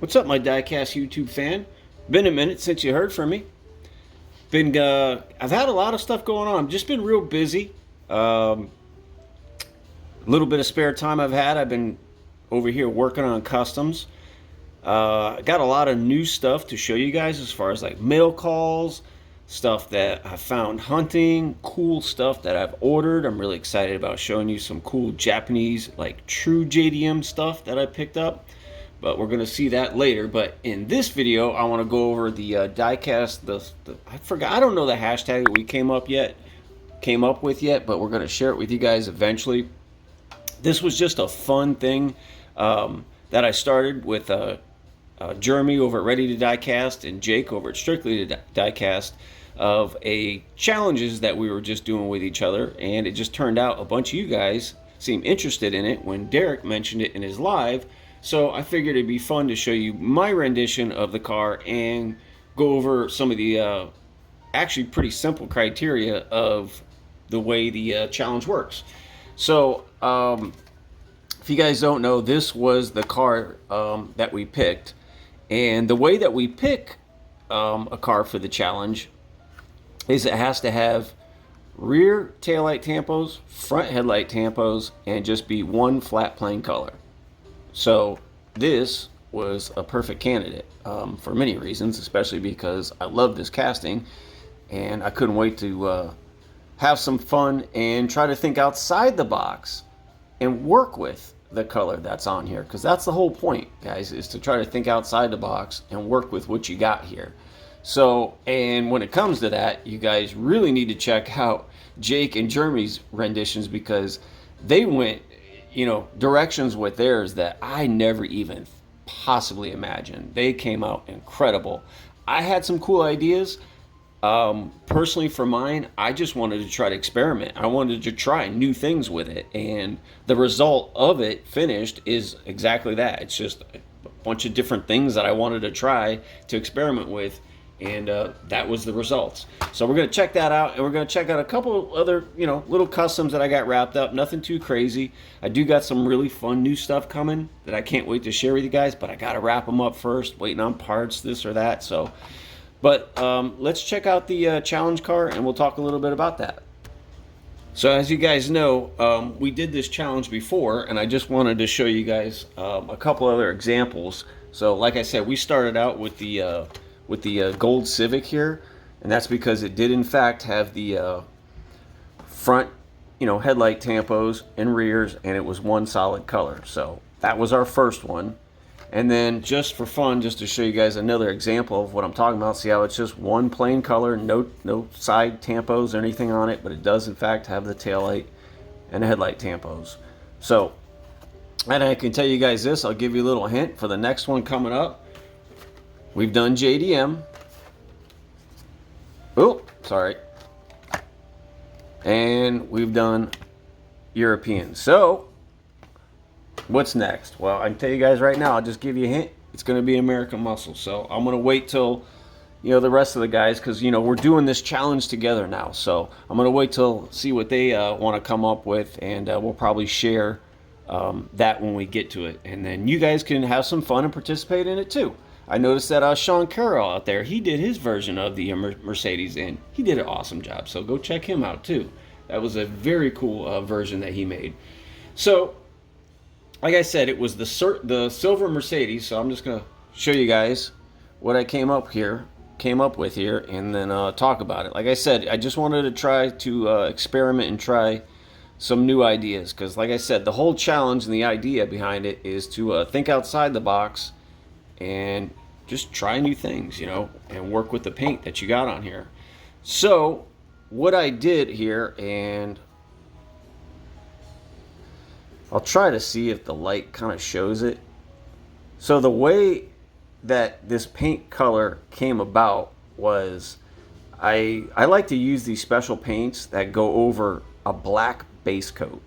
What's up, my Diecast YouTube fan? Been a minute since you heard from me. I've had a lot of stuff going on. I've just been real busy. A little bit of spare time I've been over here working on customs. I got a lot of new stuff to show you guys as far as like mail calls, stuff that I found hunting, cool stuff that I've ordered. I'm really excited about showing you some cool Japanese, like true JDM stuff that I picked up. But we're going to see that later. But in this video, I want to go over the diecast. I forgot. I don't know the hashtag that we came up with yet, but we're going to share it with you guys eventually. This was just a fun thing that I started with Jeremy over at Ready to Diecast and Jake over at Strictly to Diecast of a challenges that we were just doing with each other, and it just turned out a bunch of you guys seemed interested in it when Derek mentioned it in his live. So I figured it'd be fun to show you my rendition of the car and go over some of the actually pretty simple criteria of the way the challenge works. So if you guys don't know, this was the car that we picked. And the way that we pick a car for the challenge is it has to have rear taillight tampos, front headlight tampos, and just be one flat plain color. So this was a perfect candidate for many reasons, especially because I love this casting and I couldn't wait to have some fun and try to think outside the box and work with the color that's on here, because that's the whole point, guys, is to try to think outside the box and work with what you got here. So, and when it comes to that, you guys really need to check out Jake and Jeremy's renditions, because they went, directions with theirs that I never even possibly imagined. They came out incredible. I had some cool ideas. Personally, for mine, I just wanted to try to experiment. I wanted to try new things with it, and the result of it finished is exactly that. It's just a bunch of different things that I wanted to try to experiment with, and that was the results. So we're going to check that out, and we're going to check out a couple other, little customs that I got wrapped up. Nothing too crazy. I do got some really fun new stuff coming that I can't wait to share with you guys, but I got to wrap them up first, waiting on parts, this or that. But let's check out the challenge car, and we'll talk a little bit about that. So as you guys know, we did this challenge before, and I just wanted to show you guys a couple other examples. So like I said, we started out with the gold Civic here, and that's because it did in fact have the front headlight tampos and rears, and it was one solid color. So that was our first one. And then just for fun, just to show you guys another example of what I'm talking about, see how it's just one plain color, no side tampos or anything on it, but it does in fact have the taillight and the headlight tampos. So, and I can tell you guys this, I'll give you a little hint for the next one coming up. We've done JDM. Oh, sorry. And we've done European. So, what's next? Well, I can tell you guys right now, I'll just give you a hint. It's going to be American Muscle. So I'm going to wait till, the rest of the guys, because, we're doing this challenge together now. So I'm going to wait till see what they want to come up with, and we'll probably share that when we get to it. And then you guys can have some fun and participate in it too. I noticed that Sean Carroll out there, he did his version of the Mercedes, and he did an awesome job. So go check him out too. That was a very cool version that he made. So, like I said, it was the silver Mercedes, so I'm just going to show you guys what I came up with here, and then talk about it. Like I said, I just wanted to try to experiment and try some new ideas, because like I said, the whole challenge and the idea behind it is to think outside the box and just try new things, and work with the paint that you got on here. So what I did here, and I'll try to see if the light kind of shows it. So the way that this paint color came about was I like to use these special paints that go over a black base coat.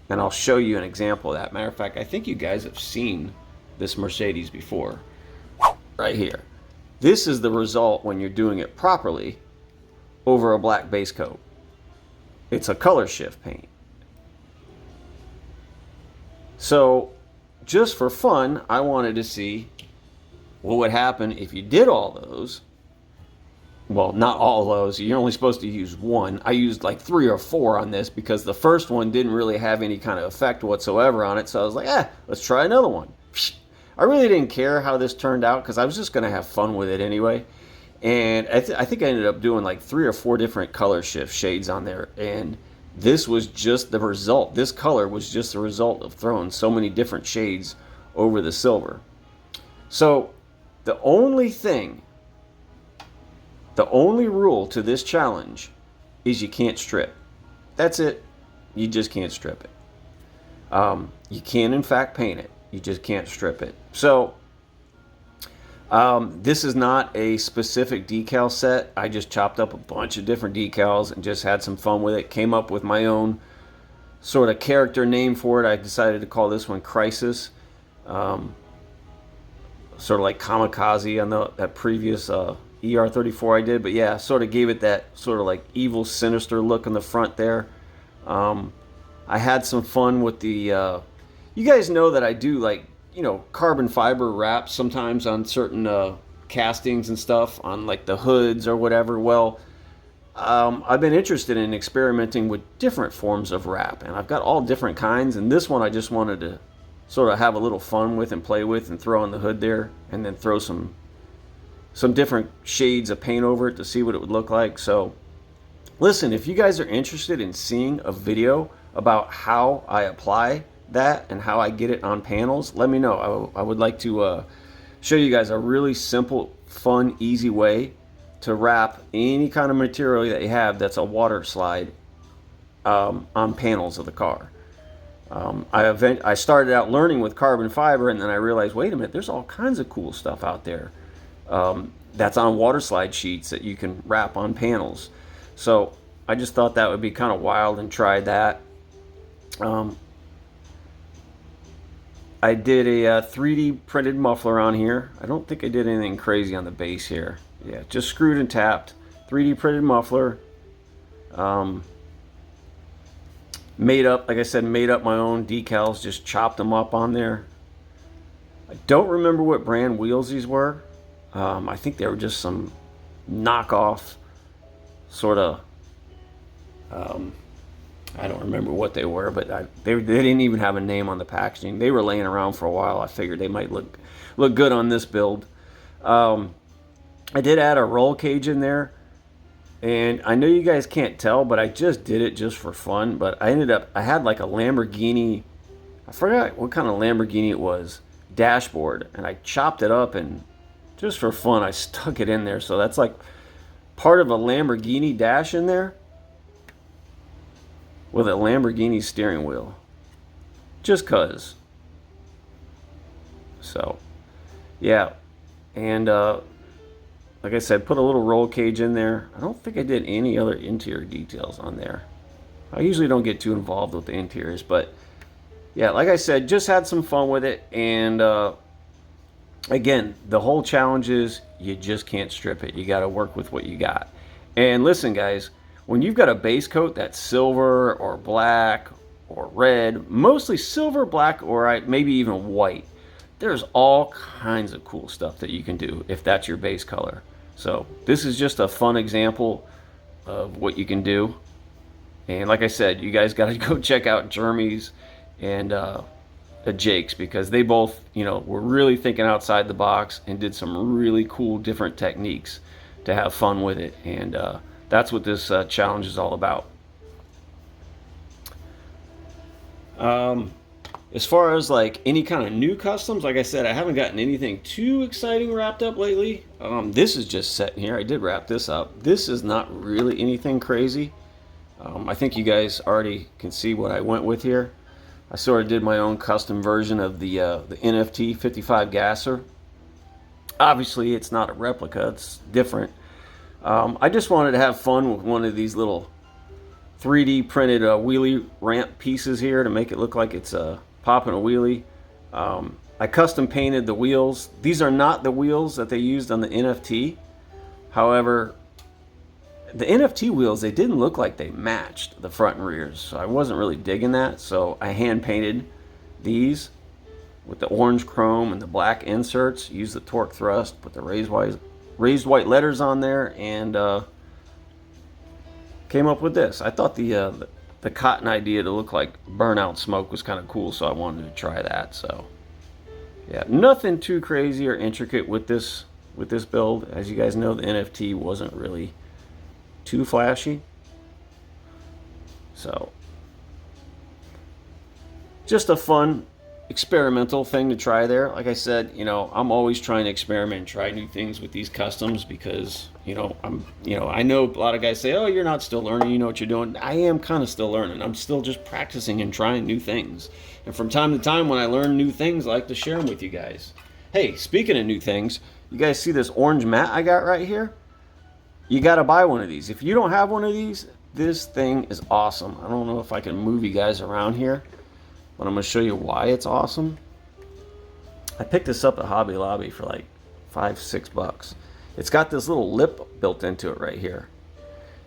And I'll show you an example of that. Matter of fact, I think you guys have seen this Mercedes before. Right here. This is the result when you're doing it properly over a black base coat. It's a color shift paint. So just for fun, I wanted to see what would happen if you did all those? Well, not all those. You're only supposed to use one. I used like 3 or 4 on this because the first one didn't really have any kind of effect whatsoever on it. So I was like, let's try another one. I really didn't care how this turned out because I was just going to have fun with it anyway. And I think I ended up doing like 3 or 4 different color shift shades on there. And this was just the result. This color was just the result of throwing so many different shades over the silver. So the only rule to this challenge is you can't strip. That's it. You just can't strip it. You can, in fact, paint it. You just can't strip it. So this is not a specific decal set. I just chopped up a bunch of different decals and just had some fun with it. Came up with my own sort of character name for it. I decided to call this one Crisis. Sort of like Kamikaze on that previous ER34 I did. But yeah, sort of gave it that sort of like evil, sinister look in the front there. I had some fun with the... you guys know that I do like, carbon fiber wraps sometimes on certain castings and stuff on like the hoods or whatever. Well, I've been interested in experimenting with different forms of wrap, and I've got all different kinds, and this one I just wanted to sort of have a little fun with and play with and throw on the hood there, and then throw some different shades of paint over it to see what it would look like. So listen, if you guys are interested in seeing a video about how I apply that and how I get it on panels, let me know. I would like to show you guys a really simple, fun, easy way to wrap any kind of material that you have that's a water slide on panels of the car. I started out learning with carbon fiber, and then I realized, wait a minute, there's all kinds of cool stuff out there that's on water slide sheets that you can wrap on panels. So I just thought that would be kind of wild and tried that. I did a 3D printed muffler on here. I don't think I did anything crazy on the base here. Yeah, just screwed and tapped. 3D printed muffler. Made up, like I said, made up my own decals, just chopped them up on there. I don't remember what brand wheels these were. I think they were just some knockoff sort of... I don't remember what they were, but they didn't even have a name on the packaging. They were laying around for a while. I figured they might look good on this build. I did add a roll cage in there, and I know you guys can't tell, but I just did it just for fun. But I had like a Lamborghini, I forgot what kind of Lamborghini it was, dashboard, and I chopped it up, and just for fun I stuck it in there. So that's like part of a Lamborghini dash in there with a Lamborghini steering wheel, just cuz. So yeah, and like I said, put a little roll cage in there. I don't think I did any other interior details on there. I usually don't get too involved with the interiors, but yeah, like I said, just had some fun with it. And again, the whole challenge is you just can't strip it. You got to work with what you got. And listen, guys, when you've got a base coat that's silver or black or red, mostly silver, black, or maybe even white, there's all kinds of cool stuff that you can do if that's your base color. So this is just a fun example of what you can do. And like I said, you guys got to go check out Jeremy's and Jake's, because they both, were really thinking outside the box and did some really cool different techniques to have fun with it. And that's what this challenge is all about. As far as like any kind of new customs, like I said, I haven't gotten anything too exciting wrapped up lately. This is just sitting here. I did wrap this up. This is not really anything crazy. I think you guys already can see what I went with here. I sort of did my own custom version of the NFT 55 gasser. Obviously, it's not a replica. It's different. I just wanted to have fun with one of these little 3D printed wheelie ramp pieces here to make it look like it's popping a wheelie. I custom painted the wheels. These are not the wheels that they used on the NFT. However, the NFT wheels, they didn't look like they matched the front and rears, so I wasn't really digging that. So I hand painted these, with the orange chrome and the black inserts. Use the torque thrust, put the raised white letters on there, and came up with this. I thought the cotton idea to look like burnout smoke was kind of cool, so I wanted to try that. So yeah, nothing too crazy or intricate with this build. As you guys know, the NFT wasn't really too flashy. So just a fun experimental thing to try there. Like I said, I'm always trying to experiment and try new things with these customs because, I know a lot of guys say, oh, you're not still learning, you know what you're doing. I am kind of still learning. I'm still just practicing and trying new things. And from time to time when I learn new things, I like to share them with you guys. Hey, speaking of new things, you guys see this orange mat I got right here? You got to buy one of these. If you don't have one of these, this thing is awesome. I don't know if I can move you guys around here, but I'm going to show you why it's awesome. I picked this up at Hobby Lobby for like $5-6. It's got this little lip built into it right here.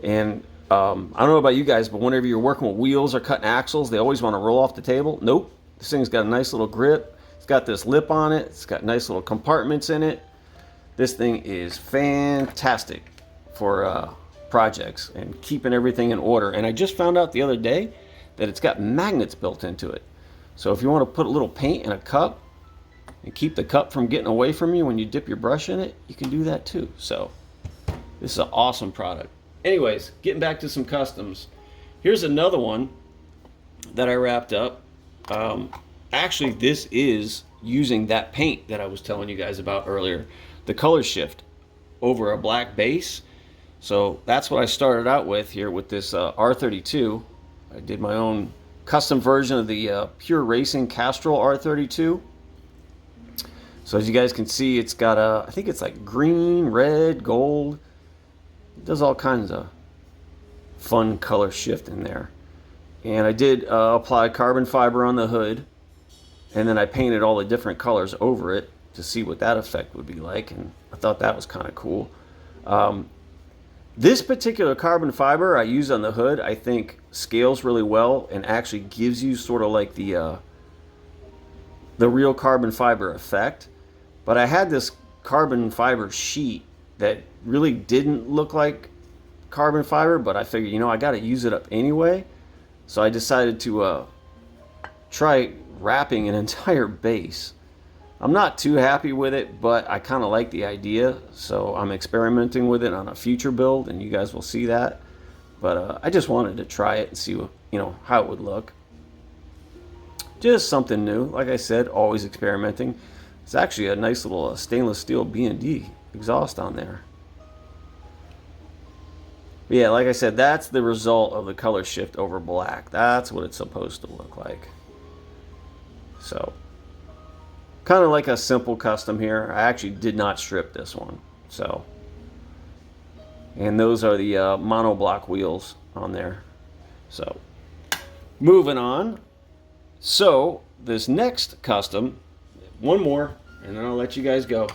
And I don't know about you guys, but whenever you're working with wheels or cutting axles, they always want to roll off the table. Nope. This thing's got a nice little grip. It's got this lip on it. It's got nice little compartments in it. This thing is fantastic for projects and keeping everything in order. And I just found out the other day that it's got magnets built into it. So if you want to put a little paint in a cup and keep the cup from getting away from you when you dip your brush in it, you can do that too. So this is an awesome product. Anyways, getting back to some customs. Here's another one that I wrapped up. Actually, this is using that paint that I was telling you guys about earlier, the color shift over a black base. So that's what I started out with here with this R32. I did my own custom version of the Pure Racing Castrol R32. So as you guys can see, it's got I think it's like green, red, gold. It does all kinds of fun color shift in there. And I did apply carbon fiber on the hood, and then I painted all the different colors over it to see what that effect would be like, and I thought that was kind of cool. This particular carbon fiber I use on the hood, I think scales really well and actually gives you sort of like the real carbon fiber effect. But I had this carbon fiber sheet that really didn't look like carbon fiber, but I figured, I got to use it up anyway. So I decided to try wrapping an entire base. I'm not too happy with it, but I kind of like the idea, so I'm experimenting with it on a future build, and you guys will see that. But I just wanted to try it and see how it would look. Just something new. Like I said, always experimenting. It's actually a nice little stainless steel B&D exhaust on there. But yeah, like I said, that's the result of the color shift over black. That's what it's supposed to look like. So kind of like a simple custom here. I actually did not strip this one. So, and those are the monoblock wheels on there. So moving on. So this next custom, one more, and then I'll let you guys go.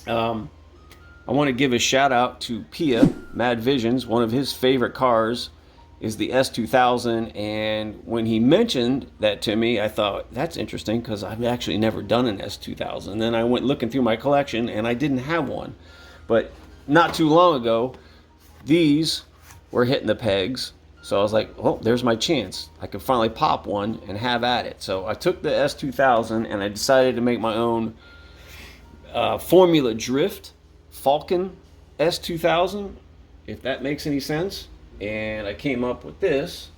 I want to give a shout out to Pia, Mad Visions. One of his favorite cars is the S2000, and when he mentioned that to me, I thought, that's interesting because I've actually never done an S2000. And then I went looking through my collection, and I didn't have one. But not too long ago, these were hitting the pegs. So I was like, oh, there's my chance. I could finally pop one and have at it. So I took the S2000, and I decided to make my own Formula Drift Falcon S2000, if that makes any sense. And I came up with this.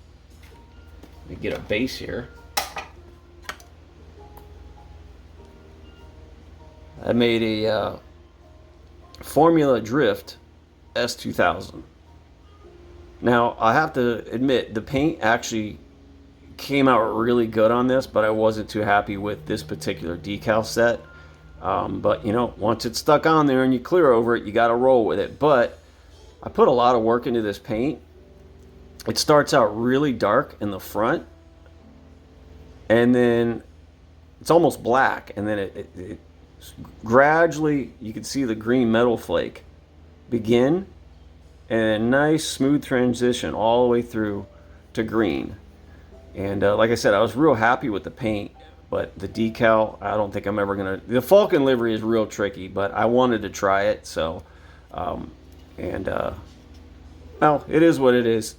Let me get a base here. I made a Formula Drift S2000. Now, I have to admit, the paint actually came out really good on this, but I wasn't too happy with this particular decal set. But, once it's stuck on there and you clear over it, you got to roll with it. But I put a lot of work into this paint. It starts out really dark in the front, and then it's almost black, and then it gradually, you can see the green metal flake begin, and a nice smooth transition all the way through to green. And like I said, I was real happy with the paint, But the decal, I don't think I'm ever gonna. The Falcon livery is real tricky, but I wanted to try it. So, and well, it is what it is.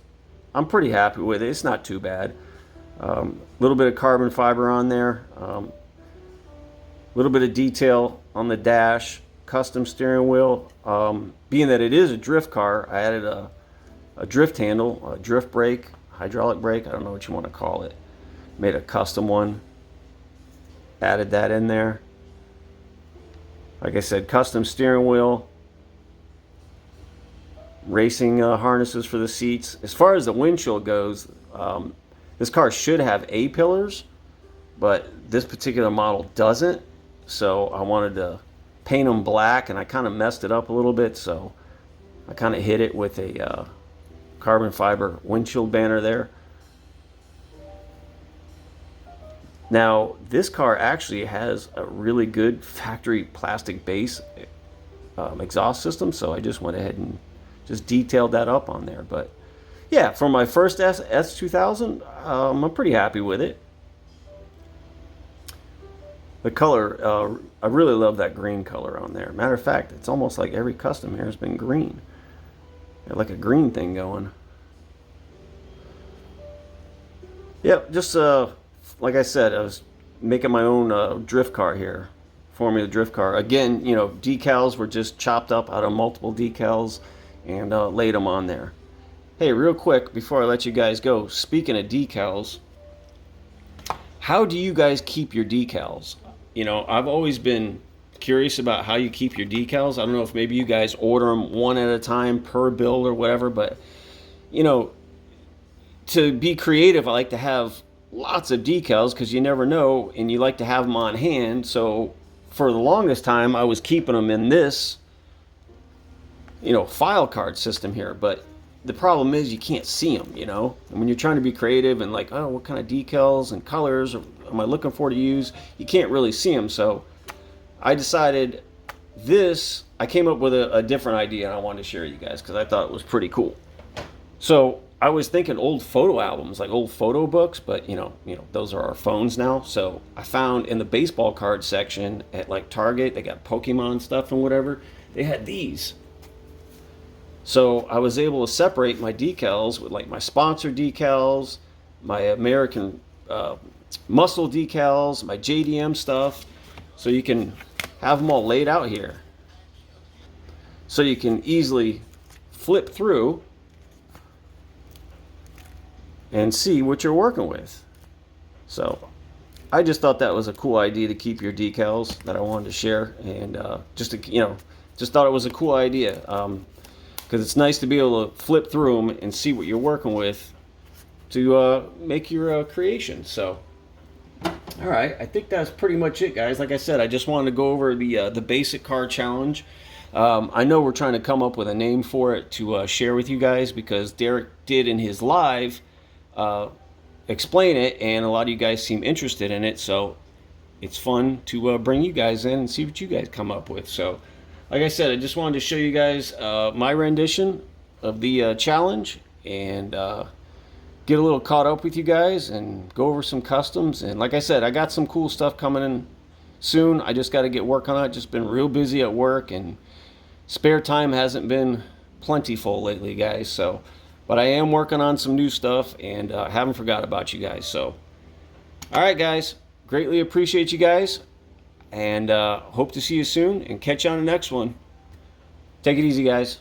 I'm pretty happy with it. It's not too bad. A little bit of carbon fiber on there. A little bit of detail on the dash. Custom steering wheel. Being that it is a drift car, I added a drift handle, a drift brake, hydraulic brake. I don't know what you want to call it. Made a custom one. Added that in there. Like I said, custom steering wheel. Racing harnesses for the seats. As far as the windshield goes, this car should have A-pillars, but this particular model doesn't. So I wanted to paint them black, and I kind of messed it up a little bit. So I kind of hit it with a carbon fiber windshield banner there. Now, this car actually has a really good factory plastic base exhaust system, so I just went ahead and just detailed that up on there. But yeah, for my first S2000, I'm pretty happy with it. The color, I really love that green color on there. Matter of fact, it's almost like every custom here has been green. Got like a green thing going. Yep, just like I said, I was making my own drift car here, Formula drift car. Again, you know, decals were just chopped up out of multiple decals and laid them on there. Hey, real quick, before I let you guys go, speaking of decals, how do you guys keep your decals? You know, I've always been curious about how you keep your decals. I don't know if maybe you guys order them one at a time per build or whatever, but, you know, to be creative, I like to have lots of decals because you never know, and you like to have them on hand. So for the longest time, I was keeping them in this, you know, file card system here. But the problem is you can't see them, you know. And when you're trying to be creative and like, oh, what kind of decals and colors am I looking for to use? You can't really see them. So I decided I came up with a different idea, and I wanted to share with you guys because I thought it was pretty cool. So I was thinking old photo albums, like old photo books, but you know, those are our phones now. So I found in the baseball card section at like Target, they got Pokemon stuff and whatever. They had these. So I was able to separate my decals with like my sponsor decals, my American Muscle decals, my JDM stuff. So you can have them all laid out here. So you can easily flip through and see what you're working with. So I just thought that was a cool idea to keep your decals that I wanted to share, and just thought it was a cool idea because it's nice to be able to flip through them and see what you're working with to make your creation. So all right, I think that's pretty much it, guys. Like I said, I just wanted to go over the basic car challenge. I know we're trying to come up with a name for it to share with you guys because Derek did in his live explain it, and a lot of you guys seem interested in it, so it's fun to bring you guys in and see what you guys come up with. So like I said, I just wanted to show you guys my rendition of the challenge and get a little caught up with you guys and go over some customs. And like I said, I got some cool stuff coming in soon. I just got to get work on it. Just been real busy at work, and spare time hasn't been plentiful lately, guys. So but I am working on some new stuff, and haven't forgot about you guys. So, all right, guys. Greatly appreciate you guys, and hope to see you soon and catch you on the next one. Take it easy, guys.